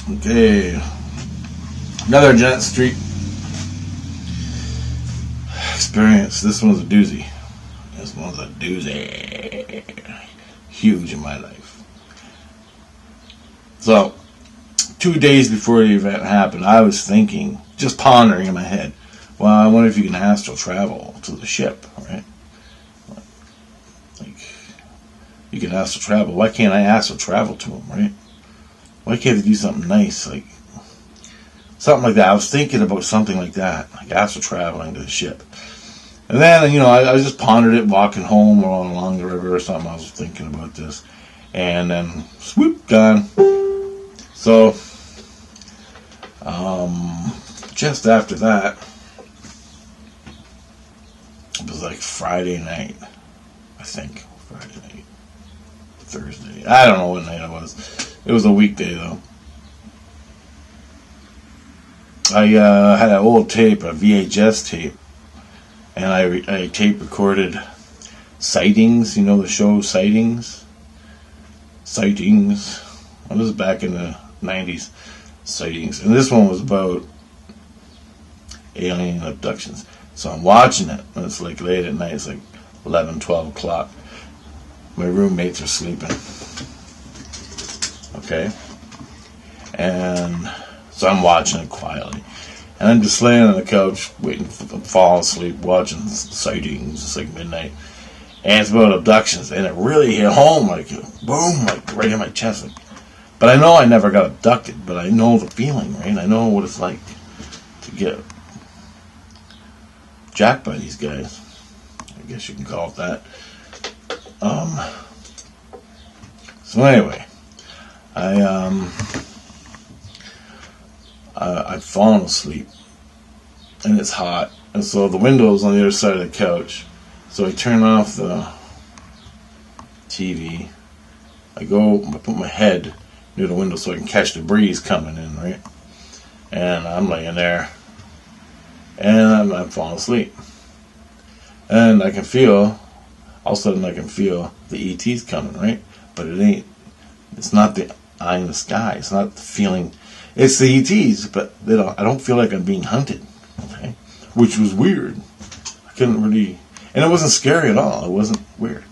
Okay. Another Janette Street experience. This one's a doozy. Huge in my life. So, 2 days before the event happened, I was thinking, just pondering in my head, well, I wonder if you can astral travel to the ship, right? Like, you can astral travel. Why can't I astral travel to him, right? Why can't they do something nice, like something like that? I was thinking about something like that, like astral traveling to the ship. And then, I just pondered it walking home or along the river or something. I was thinking about this. And then, swoop, gone. So, just after that, it was like Friday night, I think. Friday night. Thursday. I don't know what night it was. It was a weekday, though. I had an old tape, a VHS tape. And I tape recorded Sightings, the show Sightings? Sightings. Well, this was back in the 90s. Sightings. And this one was about alien abductions. So I'm watching it, and it's like late at night. It's like 11, 12 o'clock. My roommates are sleeping. Okay? And so I'm watching it quietly. And I'm just laying on the couch, waiting for them to fall asleep, watching Sightings. It's like midnight. And it's about abductions. And it really hit home, like, boom, like right in my chest. Like, but I know I never got abducted, but I know the feeling, right? I know what it's like to get jacked by these guys. I guess you can call it that. So anyway, I've fallen asleep, and it's hot, and so the window's on the other side of the couch. So I turn off the TV. I put my head near the window so I can catch the breeze coming in, right? And I'm laying there, and I'm falling asleep. And I can feel, all of a sudden I can feel the ETs coming, right? But it's not the eye in the sky. It's not the feeling. It's the ETs, but I don't feel like I'm being hunted, okay? Which was weird. I couldn't really, and it wasn't scary at all. It wasn't weird.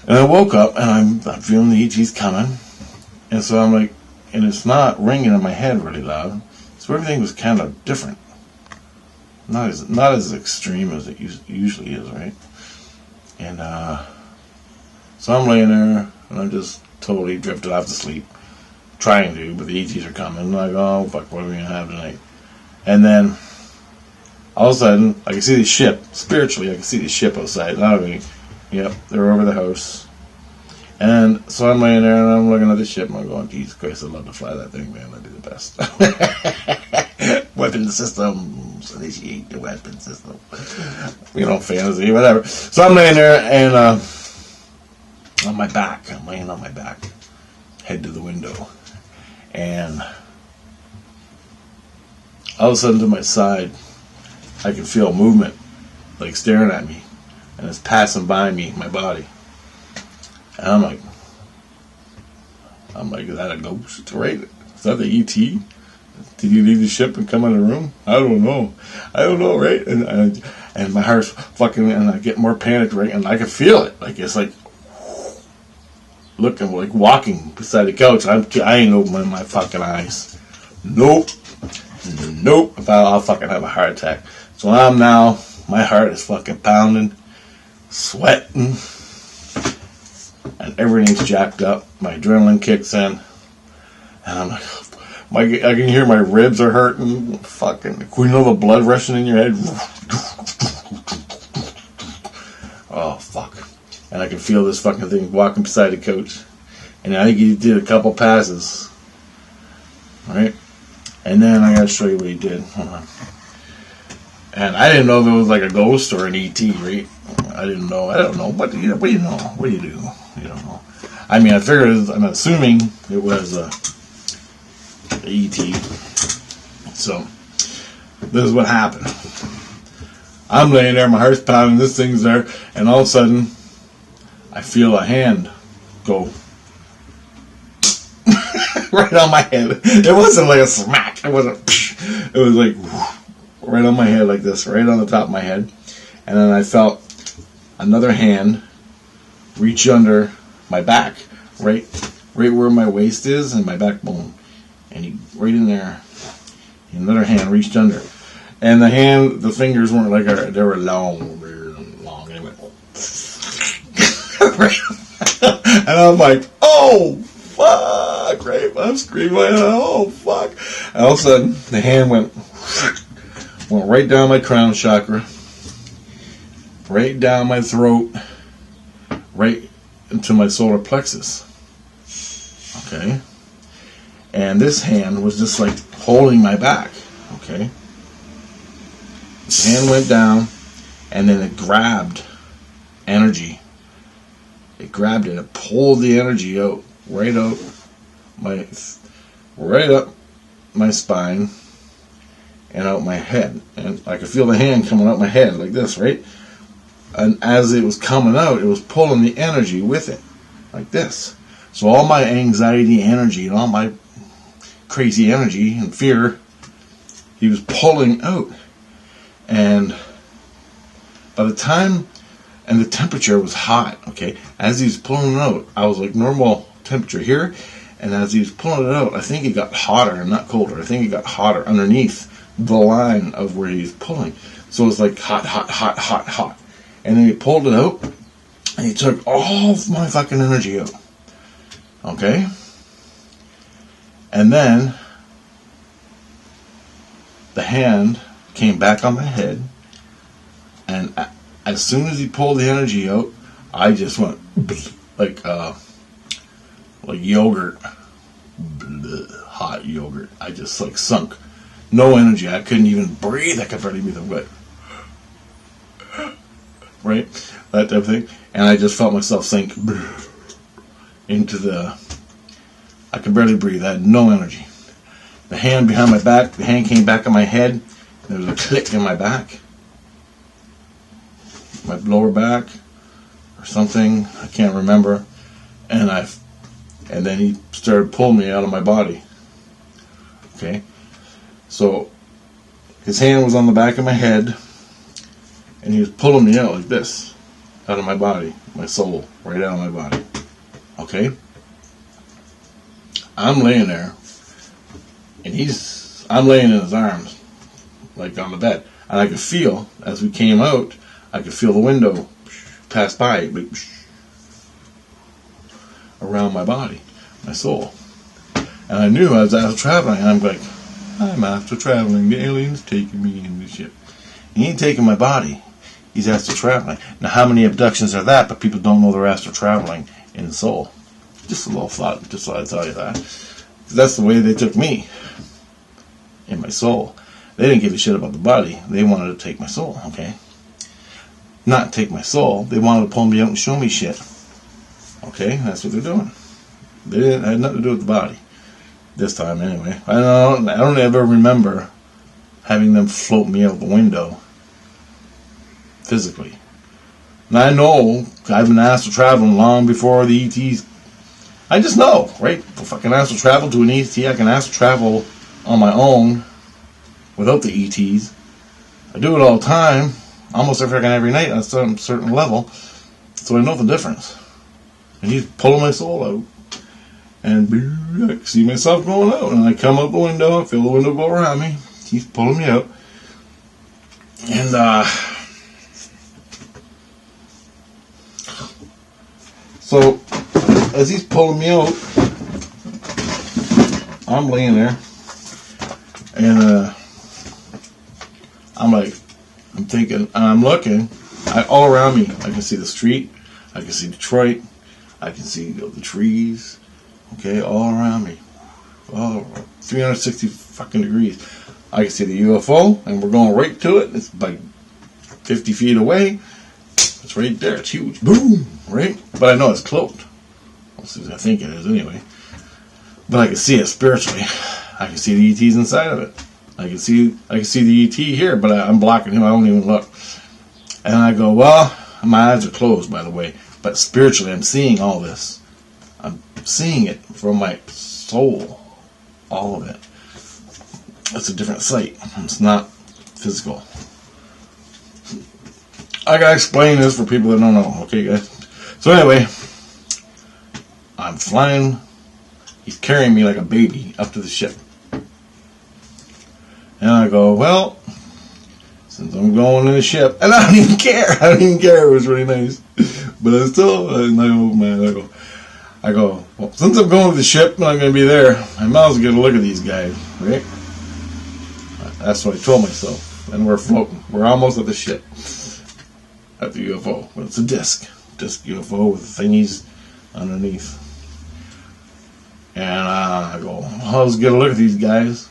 And I woke up, and I'm feeling the ETs coming, and so I'm like, and it's not ringing in my head really loud, so everything was kind of different. Not as extreme as it usually is, right? And so I'm laying there, and I'm just totally drifted off to sleep. Trying to, but the ETs are coming. I'm like, oh, fuck, what are we going to have tonight? And then, all of a sudden, I can see the ship. Spiritually, I can see the ship outside. Yep, they're over the house. And so I'm laying there, and I'm looking at the ship, and I'm going, Jesus Christ, I'd love to fly that thing, man. That'd be the best. Weapon systems. Initiate the weapon system. Fantasy, whatever. So I'm laying there, and on my back. I'm laying on my back. Head to the window. And all of a sudden to my side, I can feel movement, like staring at me, and it's passing by me, my body. And I'm like, is that a ghost, right? Is that the ET? Did you leave the ship and come in the room? I don't know, right? And my heart's fucking, and I get more panicked, right? And I can feel it, like it's like looking, like walking beside the couch. I ain't opening my fucking eyes. Nope. If I'll fucking have a heart attack. So my heart is fucking pounding, sweating, and everything's jacked up. My adrenaline kicks in, and I'm like, I can hear my ribs are hurting. Fucking, the blood rushing in your head. Oh fuck. And I can feel this fucking thing walking beside the couch. And I think he did a couple passes. Right? And then I gotta show you what he did. Hold on. And I didn't know if it was like a ghost or an ET, right? I don't know. What do you know? What do you do? You don't know. I mean, I'm assuming it was a ET. So, this is what happened. I'm laying there, my heart's pounding, this thing's there, and all of a sudden, I feel a hand go. right on my head. It wasn't like a smack. It wasn't. It was like right on my head like this, right on the top of my head. And then I felt another hand reach under my back, right where my waist is and my backbone. And he right in there. Another hand reached under. And the fingers weren't like they were long. And it went. And I'm like, oh, fuck, right? I'm screaming, oh, fuck. And all of a sudden, the hand went right down my crown chakra, right down my throat, right into my solar plexus. Okay? And this hand was just like holding my back. Okay? The hand went down, and then it grabbed energy. It grabbed it. It pulled the energy out, right up my spine, and out my head. And I could feel the hand coming out my head like this, right? And as it was coming out, it was pulling the energy with it, like this. So all my anxiety energy and all my crazy energy and fear, he was pulling out. And by the time, and the temperature was hot, okay? As he was pulling it out, I was like normal temperature here, and as he was pulling it out, I think it got hotter, not colder. I think it got hotter underneath the line of where he was pulling. So it was like hot, hot, hot, hot, hot. And then he pulled it out, and he took all of my fucking energy out. Okay? And then the hand came back on my head, and as soon as he pulled the energy out, I just went like yogurt, hot yogurt. I just like sunk, no energy. I couldn't even breathe. I could barely breathe. I'm like, right, that type of thing. And I just felt myself sink into the. I could barely breathe. I had no energy. The hand behind my back. The hand came back on my head. There was a click in my back. My lower back or something, I can't remember, and then he started pulling me out of my body. Okay, so his hand was on the back of my head, and he was pulling me out like this, out of my body, my soul, right out of my body. Okay, I'm laying there, and I'm laying in his arms, like on the bed, and I could feel as we came out. I could feel the window pass by around my body, my soul. And I knew as I was traveling, I'm like, I'm after traveling. The alien's taking me in this ship. He ain't taking my body. He's astral traveling. Now, how many abductions are that? But people don't know they're astral traveling in the soul. Just a little thought. Just thought I'd tell you that. That's the way they took me in my soul. They didn't give a shit about the body. They wanted to take my soul, okay? Not take my soul. They wanted to pull me out and show me shit. Okay, that's what they're doing. It had nothing to do with the body. This time, anyway. I don't ever remember having them float me out the window physically. And I know I've been asked to travel long before the ETs. I just know, right? If I can ask to travel to an ET, I can ask to travel on my own without the ETs. I do it all the time. Almost every night on some certain level, so I know the difference. And he's pulling my soul out, and I see myself going out, and I come out the window, I feel the window go around me, he's pulling me out, and so as he's pulling me out, I'm laying there, and I'm thinking, and I'm looking, all around me, I can see the street, I can see Detroit, I can see the trees, okay, all around me, all 360 fucking degrees. I can see the UFO, and we're going right to it. It's like 50 feet away. It's right there. It's huge. Boom, right? But I know it's cloaked. I think it is anyway. But I can see it spiritually. I can see the ETs inside of it. I can see the ET here, but I'm blocking him. I don't even look. And I go, well, my eyes are closed, by the way. But spiritually, I'm seeing all this. I'm seeing it from my soul. all of it. It's a different sight. It's not physical. I gotta explain this for people that don't know, okay, guys? So anyway, I'm flying. He's carrying me like a baby up to the ship. And I go, well, since I'm going in the ship, and I don't even care. It was really nice. But I still, I go, well, since I'm going to the ship and I'm going to be there, I might as well get a look at these guys, right? That's what I told myself. And we're floating. We're almost at the ship. At the UFO. But it's a disc UFO with thingies underneath. And I go, well, let's get a look at these guys.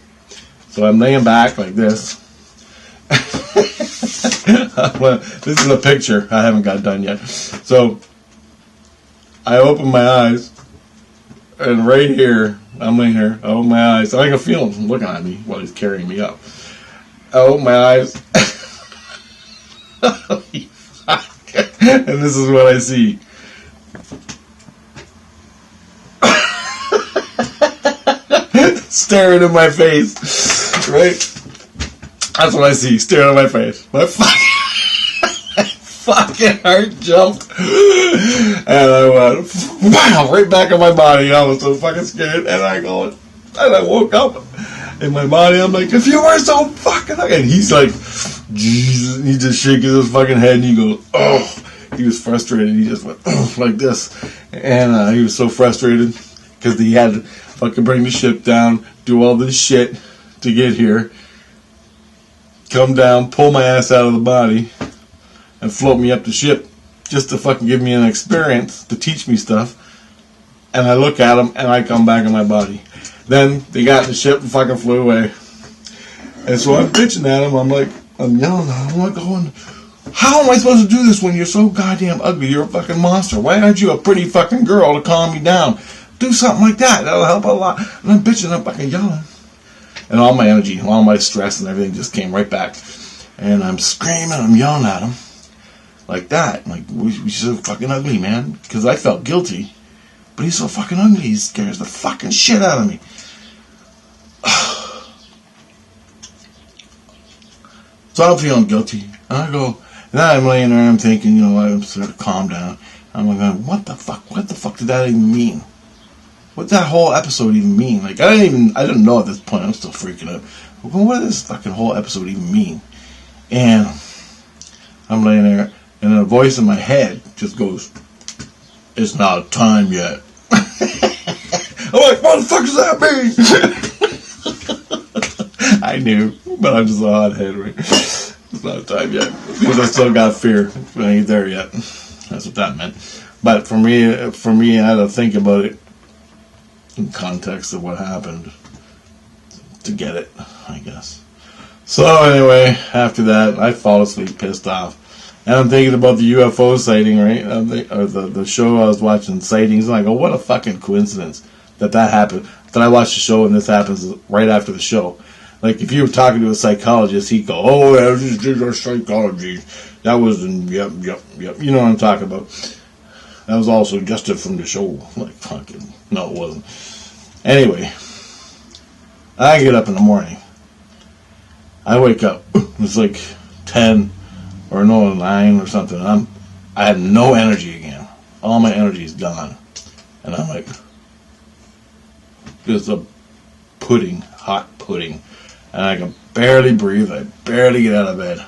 So I'm laying back like this. Well, this is a picture. I haven't got done yet. So I open my eyes, and right here, I'm laying here. I open my eyes. I can feel him looking at me while he's carrying me up. I open my eyes, and this is what I see. Staring in my face, right? That's what I see, staring in my face. My fucking heart jumped, and I went, wow, right back in my body. I was so fucking scared, and I woke up in my body. I'm like, if you were so fucking, and he's like, Jesus, he just shaking his fucking head, and he goes, oh, he was frustrated. He just went, oh, like this, and he was so frustrated because he had to fucking bring the ship down, do all this shit to get here, come down, pull my ass out of the body, and float me up the ship just to fucking give me an experience, to teach me stuff. And I look at him, and I come back in my body. Then they got in the ship and fucking flew away. And so I'm bitching at him. I'm yelling at him. I'm like going, how am I supposed to do this when you're so goddamn ugly? You're a fucking monster. Why aren't you a pretty fucking girl to calm me down? Do something like that. That'll help a lot. And I'm bitching, I'm fucking yelling. And all my energy, all my stress and everything just came right back. And I'm screaming, I'm yelling at him. Like that. Like, he's so fucking ugly, man. Because I felt guilty. But he's so fucking ugly. He scares the fucking shit out of me. So I'm feeling guilty. And I go, and then I'm laying there and I'm thinking, I'm sort of calm down. I'm like, what the fuck did that even mean? What that whole episode even mean? Like, I didn't know at this point. I'm still freaking out. What does this fucking whole episode even mean? And I'm laying there, and a voice in my head just goes, it's not time yet. I'm like, what the fuck does that mean? I knew, but I'm just a hothead, right? It's not time yet. Because I still got fear. I ain't there yet. That's what that meant. But for me, I had to think about it in context of what happened to get it, I guess. So anyway, after that, I fall asleep pissed off. And I'm thinking about the UFO sighting, right? Or the show I was watching, Sightings, and I go, what a fucking coincidence that happened. That I watched the show and this happens right after the show. Like, if you were talking to a psychologist, he'd go, oh, that was just our psychology. That was, yep. You know what I'm talking about. That was all suggested from the show. Like, fucking, no, it wasn't. Anyway, I get up in the morning. I wake up. It's like 10 or 9 or something. I have no energy again. All my energy is gone. And I'm like, there's a pudding, hot pudding. And I can barely breathe. I barely get out of bed.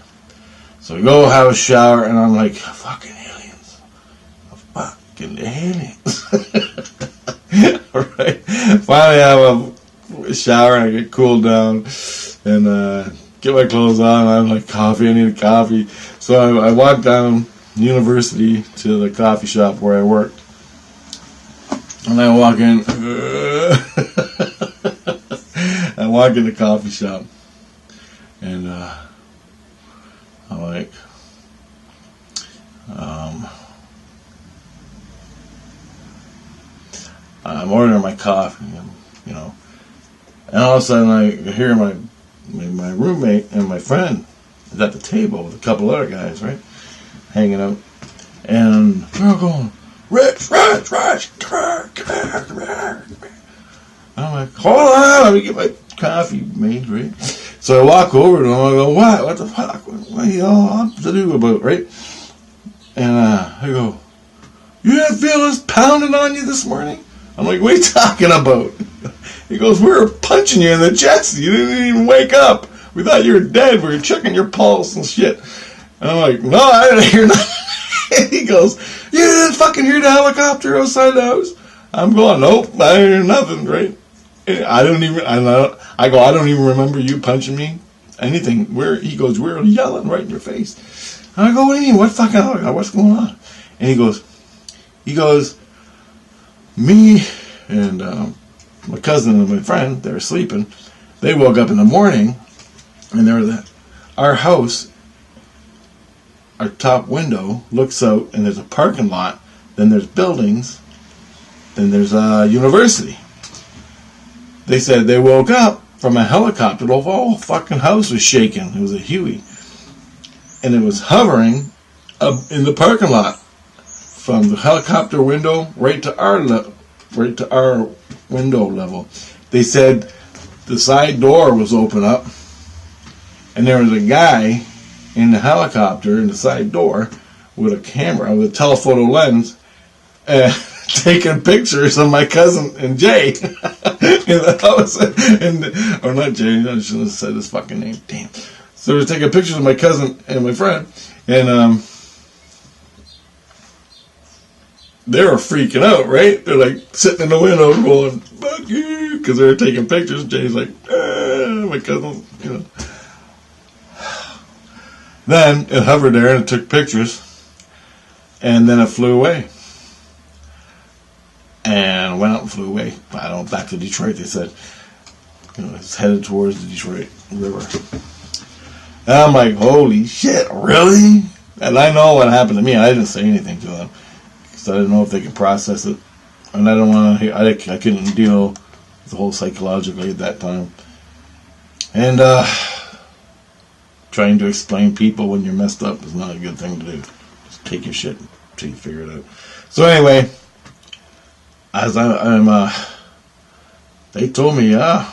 So I go have a shower, and I'm like, fucking aliens. Fucking aliens. Alright. Finally I have a shower, and I get cooled down, and get my clothes on. I'm like, coffee, I need a coffee. So I walk down University to the coffee shop where I worked. And I walk in. I walk in the coffee shop, and I'm like, I'm ordering my coffee, and all of a sudden I hear my roommate and my friend is at the table with a couple other guys, right, hanging out, and they're all going, Rich, come here. I'm like, hold on, let me get my coffee made, right? So I walk over to him, I go, what? What the fuck? What are you all up to do about, right? And I go, you didn't feel us pounding on you this morning? I'm like, what are you talking about? He goes, we were punching you in the chest. You didn't even wake up. We thought you were dead. We were checking your pulse and shit. And I'm like, no, I didn't hear nothing. He goes, you didn't fucking hear the helicopter outside the house? I'm going, nope, I didn't hear nothing, right? I don't even remember you punching me. Anything. He goes, we're yelling right in your face. And I go, what do you mean? What's going on? And he goes, me and my cousin and my friend, they were sleeping. They woke up in the morning, and our house, our top window looks out, and there's a parking lot. Then there's buildings. Then there's a university. They said they woke up from a helicopter. The whole fucking house was shaking. It was a Huey, and it was hovering up in the parking lot from the helicopter window right to our window level. They said the side door was open up, and there was a guy in the helicopter in the side door with a camera, with a telephoto lens, taking pictures of my cousin and Jay in the house. Or not Jay, I shouldn't have said his fucking name. Damn. So they're taking pictures of my cousin and my friend, and they were freaking out, right? They're like sitting in the window going, fuck you, because they were taking pictures. Jay's like, my cousin, you know. Then it hovered there and it took pictures, and then it flew away. And went out and flew away. Back to Detroit, they said. It's headed towards the Detroit River. And I'm like, holy shit, really? And I know what happened to me. I didn't say anything to them, because I didn't know if they could process it. And I don't want to, I couldn't deal with the whole psychologically at that time. And trying to explain people when you're messed up is not a good thing to do. Just take your shit until you figure it out. So anyway, as they told me, there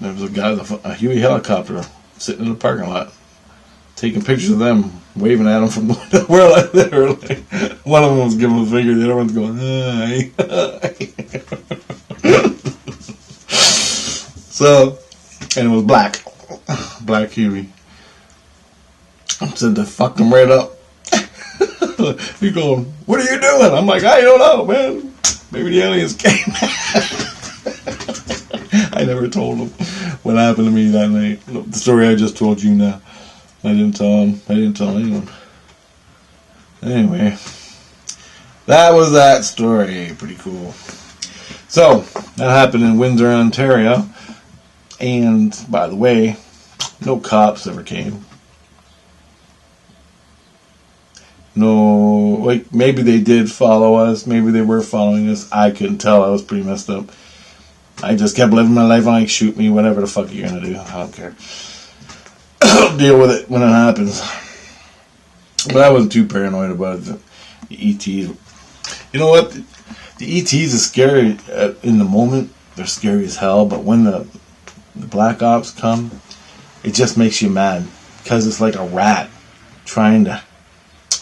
was a guy with a Huey helicopter sitting in the parking lot, taking pictures of them, waving at them from the window. We're like, one of them was giving a finger, the other one's going, hi. So, and it was black Huey. Said they fucked him right up. He going, what are you doing? I'm like, I don't know, man. Maybe the aliens came. I never told him what happened to me that night. The story I just told you now. I didn't tell him. I didn't tell anyone. Anyway, that was that story. Pretty cool. So, that happened in Windsor, Ontario. And, by the way, no cops ever came. No, like, maybe they did follow us. Maybe they were following us. I couldn't tell. I was pretty messed up. I just kept living my life. I'm like, shoot me, whatever the fuck you're going to do. I don't care. I'll deal with it when it happens. But I wasn't too paranoid about it. The ETs. You know what? The ETs is scary in the moment. They're scary as hell. But when the black ops come, it just makes you mad. Because it's like a rat trying to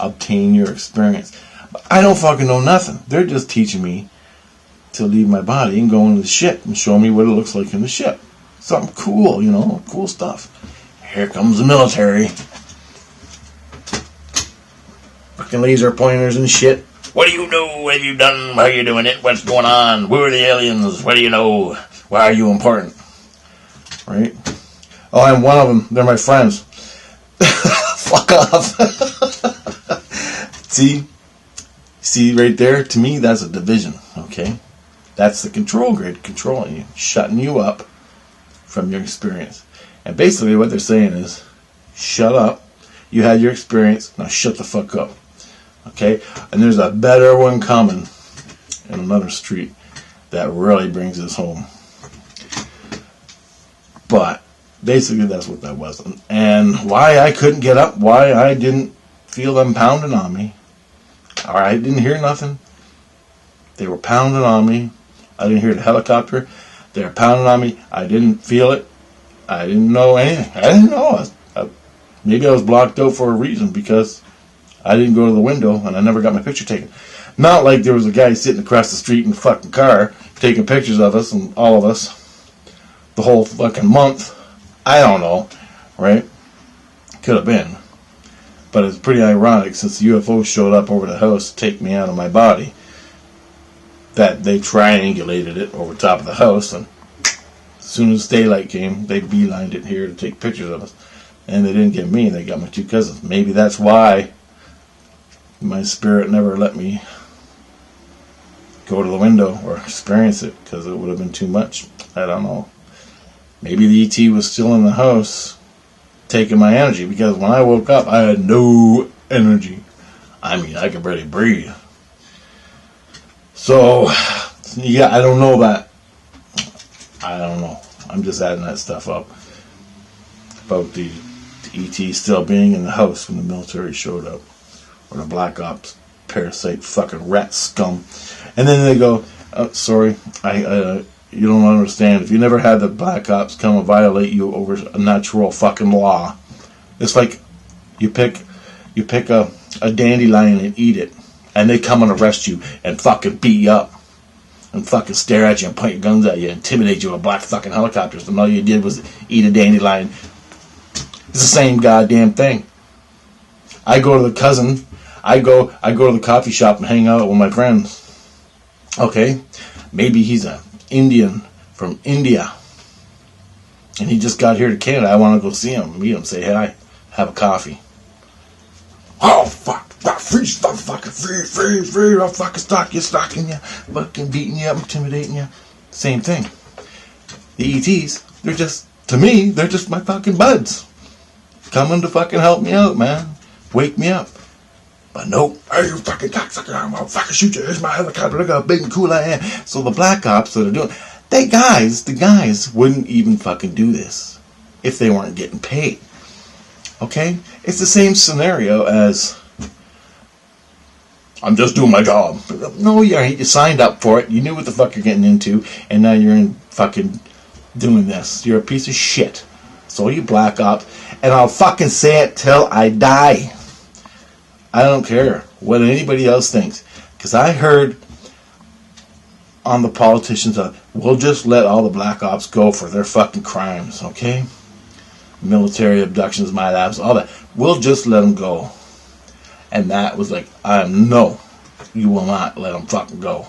obtain your experience. But I don't fucking know nothing. They're just teaching me to leave my body and go into the ship and show me what it looks like in the ship. Something cool, you know, cool stuff. Here comes the military. Fucking laser pointers and shit. What do you know? What have you done? How are you doing it? What's going on? Who are the aliens? What do you know? Why are you important? Right? Oh, I'm one of them. They're my friends. Fuck off. See right there? To me, that's a division, okay? That's the control grid controlling you, shutting you up from your experience. And basically what they're saying is, shut up. You had your experience, now shut the fuck up. Okay? And there's a better one coming in another street that really brings us home. But basically that's what that was. And why I couldn't get up, why I didn't feel them pounding on me, or I didn't hear nothing. They were pounding on me, I didn't hear the helicopter. They were pounding on me. I didn't feel it. I didn't know anything. I didn't know. Maybe I was blocked out for a reason because I didn't go to the window and I never got my picture taken. Not like there was a guy sitting across the street in a fucking car taking pictures of us and all of us the whole fucking month. I don't know, right? Could have been. But it's pretty ironic since the UFO showed up over the house to take me out of my body that they triangulated it over top of the house, and as soon as daylight came, they beelined it here to take pictures of us. And they didn't get me, they got my two cousins. Maybe that's why my spirit never let me go to the window or experience it, because it would have been too much. I don't know. Maybe the ET was still in the house taking my energy, because when I woke up, I had no energy. I mean, I could barely breathe. So, yeah, I don't know that. I don't know. I'm just adding that stuff up about the ET still being in the house when the military showed up, or the Black Ops parasite fucking rat scum. And then they go, oh, sorry, you don't understand. If you never had the Black Ops come and violate you over a natural fucking law, it's like you pick a dandelion and eat it, and they come and arrest you and fucking beat you up and fucking stare at you and point guns at you and intimidate you with black fucking helicopters, and all you did was eat a dandelion. It's the same goddamn thing. I go to the cousin. I go to the coffee shop and hang out with my friends. Okay, maybe he's an Indian from India, and he just got here to Canada. I want to go see him, meet him, say hi, have a coffee. Oh fuck, freeze, free! I'll fucking stalking you, fucking beating you up, intimidating you. Same thing. The ETs, they're just my fucking buds, coming to fucking help me out, man, wake me up. But nope, hey, you fucking cocksucker, I'm gonna fucking shoot you. Here's my helicopter, look how big and cool I am. So the Black Ops that are doing, the guys wouldn't even fucking do this if they weren't getting paid. Okay? It's the same scenario as, I'm just doing my job. No, you ain't. You signed up for it. You knew what the fuck you're getting into, and now you're in fucking doing this. You're a piece of shit. So you Black Ops, and I'll fucking say it till I die. I don't care what anybody else thinks, because I heard on the politicians, we'll just let all the Black Ops go for their fucking crimes, okay? Military abductions, my labs, all that. We'll just let them go. And that was like, no, you will not let them fucking go.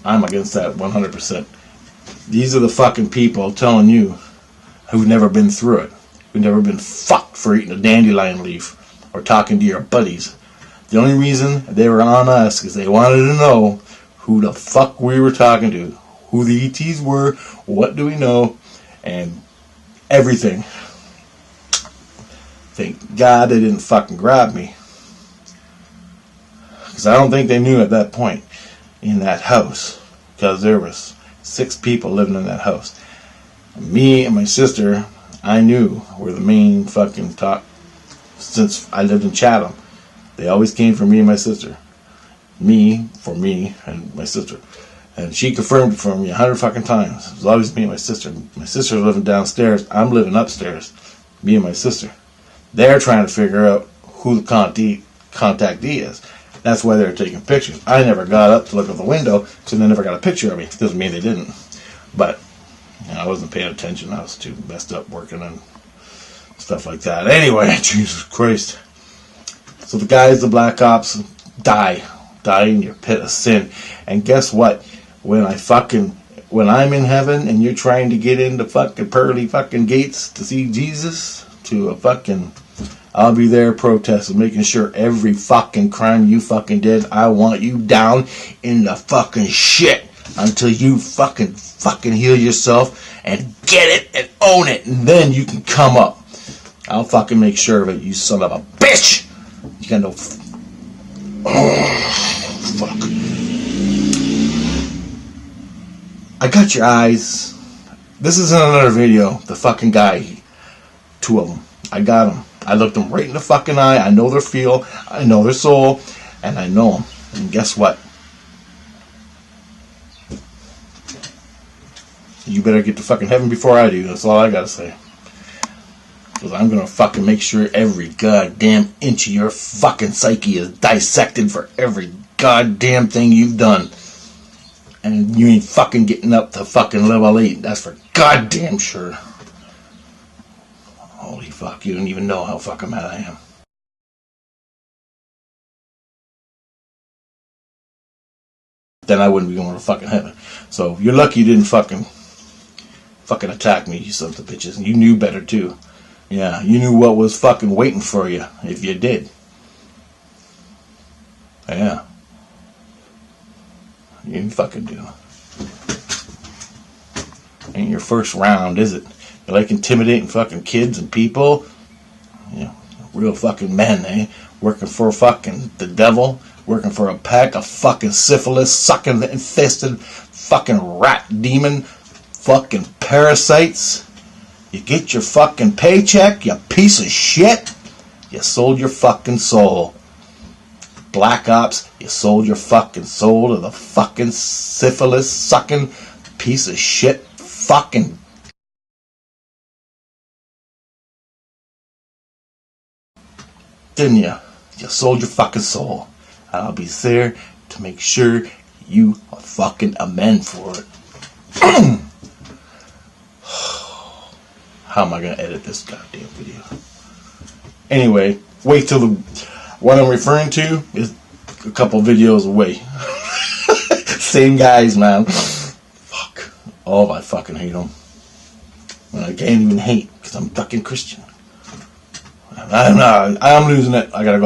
I'm against that 100%. These are the fucking people telling you who've never been through it, who've never been fucked for eating a dandelion leaf or talking to your buddies. The only reason they were on us is they wanted to know who the fuck we were talking to, who the ETs were, what do we know, and everything. Thank God they didn't fucking grab me, because I don't think they knew at that point in that house, because there was 6 people living in that house. Me and my sister, I knew, were the main fucking top. Since I lived in Chatham, they always came for me and my sister. Me for me and my sister. And she confirmed it for me 100 fucking times. It was always me and my sister. My sister's living downstairs. I'm living upstairs. Me and my sister. They're trying to figure out who the contactee is. That's why they're taking pictures. I never got up to look out the window, so they never got a picture of me. Doesn't mean they didn't. But I wasn't paying attention. I was too messed up working and stuff like that. Anyway, Jesus Christ. So the guys, the Black Ops, die in your pit of sin. And guess what? When I'm in heaven and you're trying to get into fucking pearly fucking gates to see Jesus, I'll be there protesting, making sure every fucking crime you fucking did, I want you down in the fucking shit until you fucking heal yourself and get it and own it, and then you can come up. I'll fucking make sure of it, you son of a bitch! You got no... fuck. I got your eyes. This is in another video. The fucking guy. 2 of them. I got them. I looked them right in the fucking eye. I know their feel. I know their soul. And I know them. And guess what? You better get to fucking heaven before I do. That's all I gotta say. Because I'm gonna fucking make sure every goddamn inch of your fucking psyche is dissected for every goddamn thing you've done. And you ain't fucking getting up to fucking level 8. That's for goddamn sure. Holy fuck, you don't even know how fucking mad I am. Then I wouldn't be going to fucking heaven. So you're lucky you didn't fucking attack me, you sons of bitches. And you knew better too. Yeah, you knew what was fucking waiting for you if you did. Yeah. You fucking do. Ain't your first round, is it? You like intimidating fucking kids and people? Yeah, real fucking men, eh? Working for fucking the devil, working for a pack of fucking syphilis, sucking infested fucking rat demon, fucking parasites. You get your fucking paycheck, you piece of shit. You sold your fucking soul. Black Ops, you sold your fucking soul to the fucking syphilis sucking piece of shit fucking. Didn't you? You sold your fucking soul. And I'll be there to make sure you are fucking amend for it. How am I gonna edit this goddamn video? Anyway, wait till what I'm referring to is a couple videos away. Same guys, man. Fuck. Oh, I fucking hate them. And I can't even hate because I'm fucking Christian. I'm losing it. I gotta go.